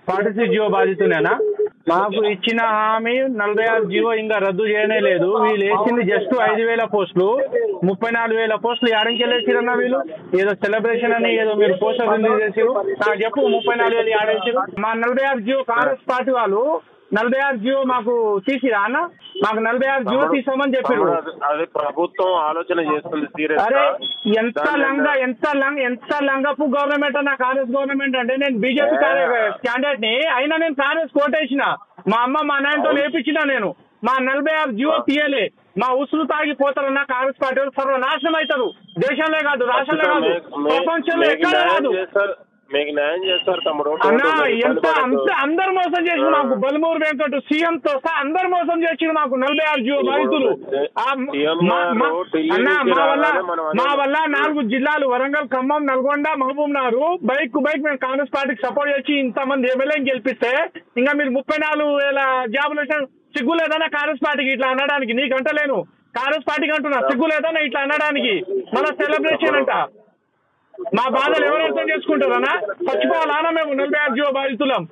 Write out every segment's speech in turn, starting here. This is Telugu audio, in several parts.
46 జీవో బాధితునేనా? మాకు ఇచ్చిన హామీ 46 జీవో ఇంకా రద్దు చేయనే లేదు. వీళ్ళు వేసింది జస్ట్ 5,000 పోస్టులు, 34,000 పోస్టులు ఏడంకెళ్ళేసిరన్నా వీళ్ళు. ఏదో సెలబ్రేషన్ అని ఏదో మీరు పోస్టర్ రిలీజ్ చేసిరు. నాకు చెప్పు 34,000 ఏడేసిరు. మా 46 జీవో కాంగ్రెస్ పార్టీ వాళ్ళు 46 జీవో మాకు తీసిరా అన్న? మాకు 46 జీవో తీసామని చెప్పారు. అది ప్రభుత్వం ఆలోచన చేస్తుంది. అరే ఎంత లంగపు గవర్నమెంట్ అన్న కాంగ్రెస్ గవర్నమెంట్ అంటే. నేను బీజేపీ క్యాండిడేట్ ని అయినా నేను కాంగ్రెస్ కోటేసిన. మా అమ్మ మా నాయనతో లేపించిన నేను. మా 46 జీవో తీయలే. మా ఉసురు తాగిపోతారన్న కాంగ్రెస్ పార్టీ వాళ్ళు సర్వనాశనం అవుతారు. దేశంలో కాదు, రాష్ట్రంలో కాదు, ప్రపంచంలో ఎక్కడ కాదు. మీకు న్యాయం చేస్తారు తమ్ముడు. అందరు మోసం చేసి మాకు బలమూరు వెంకట సీఎం తో సహా అందరు మోసం చేసి మాకు 46 జీవో బాధితులు. మా వల్ల 4 జిల్లాలు వరంగల్, ఖమ్మం, నల్గొండ, మహబూబ్ నగర్ బైక్ మేము కాంగ్రెస్ పార్టీకి సపోర్ట్ చేసి ఇంతమంది ఎమ్మెల్యేని గెలిపిస్తే ఇంకా మీరు 34,000 జాబులు వచ్చిన సిగ్గు లేదన్నా కాంగ్రెస్ పార్టీకి ఇట్లా అనడానికి? నీకంటలేను, కాంగ్రెస్ పార్టీకి అంటున్నా, సిగ్గు లేదన్నా ఇట్లా అనడానికి? మళ్ళీ సెలబ్రేషన్ అంట. మా బాధలు ఎవరు అర్థం చేసుకుంటారన్నా? చచ్చిపోవాలన్నా మేము 46 జీవో బాధితులం.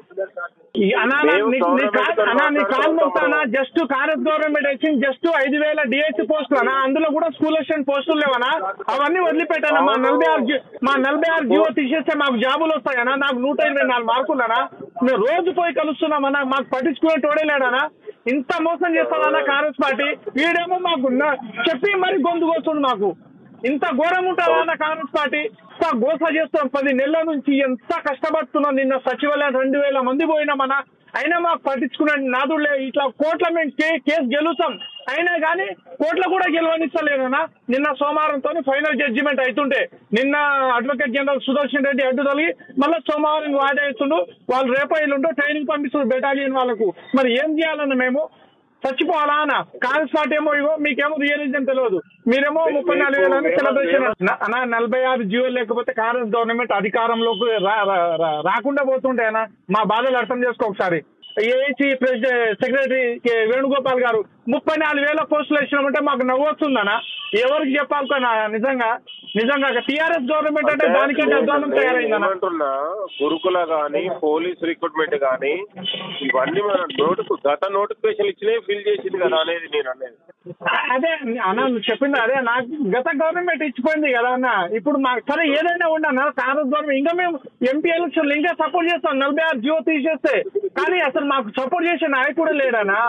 జస్ట్ కాంగ్రెస్ గవర్నమెంట్ వచ్చింది జస్ట్ 5,000 డిఎస్సీ పోస్టులు అన్నా. అందులో కూడా స్కూల్ అసిస్టెంట్ పోస్టులు లేవనా? అవన్నీ వదిలిపెట్టానా? మా 46 జీవో తీసేస్తే మాకు జాబులు వస్తాయన్నా? నాకు 124 మార్కులనా? మేము రోజు పోయి కలుస్తున్నామన్నా. మాకు పట్టించుకునే తోడే లేడనా? ఇంత మోసం చేస్తామన్నా కాంగ్రెస్ పార్టీ. వీడేమో మాకు చెప్పి మరి గొంతు కోస్తుంది. మాకు ఇంత ఘోరం ఉంటుందా అన్న కాంగ్రెస్ పార్టీ? ఇంత గోస చేస్తాం 10 నెలల నుంచి. ఎంత కష్టపడుతున్నాం. నిన్న సచివాలయం 2,000 మంది పోయినామన్నా. అయినా మాకు పట్టించుకునే నాదులే. ఇట్లా కోట్ల మేము కేసు గెలుస్తాం అయినా కానీ కోర్టులో కూడా గెలవనిస్తలేదన్నా. నిన్న సోమవారంతో ఫైనల్ జడ్జిమెంట్ అవుతుంటే నిన్న అడ్వకేట్ జనరల్ సుదర్శన్ రెడ్డి అడ్డు తొలగి మళ్ళీ సోమవారం వాయిదా ఇస్తుండు. వాళ్ళు రేపు ఎల్లుండో ట్రైనింగ్ పంపిస్తున్నారు బెటాలియన్ వాళ్ళకు. మరి ఏం చేయాలన్నా? మేము చచ్చిపోవాలా అన్న? కాంగ్రెస్ పార్టీ ఏమో ఇగో మీకేమో రియలిజం తెలియదు. మీరేమో 34,000 సెలబ్రేషన్ అన్న. 46 జీవోలు లేకపోతే కాంగ్రెస్ గవర్నమెంట్ అధికారంలోకి రాకుండా పోతుంటేనా? మా బాధలు అర్థం చేసుకో ఒకసారి. ఏఐసి ప్రెసిడెంట్ సెక్రటరీ వేణుగోపాల్ గారు 34,000 పోస్టులు ఇచ్చినామంటే మాకు నవ్వు వస్తుందనా? ఎవరికి చెప్పాలి కన్నా? నిజంగా టీఆర్ఎస్ గవర్నమెంట్ అంటే దానికంటే అధ్వానం తయారైందన్నా. గురుకుల గానీ, పోలీస్ రిక్రూట్మెంట్ గానీ ఇవన్నీ మన గత నోటిఫికేషన్ ఇచ్చినవి ఫిల్ చేసింది కదా అనేది నేను అనేది. అదే అన్న నువ్వు చెప్పింది అదే. నాకు గత గవర్నమెంట్ ఇచ్చిపోయింది కదా అన్న. ఇప్పుడు మాకు సరే ఏదైనా ఉండన్నా కాంగ్రెస్ గవర్నమెంట్ ఇంకా మేము ఎంపీ ఎలక్షన్లు ఇంకా సపోర్ట్ చేస్తాం 46 జీవో తీసేస్తే. కానీ అసలు మాకు సపోర్ట్ చేసే నాయకుడు లేడన్నా.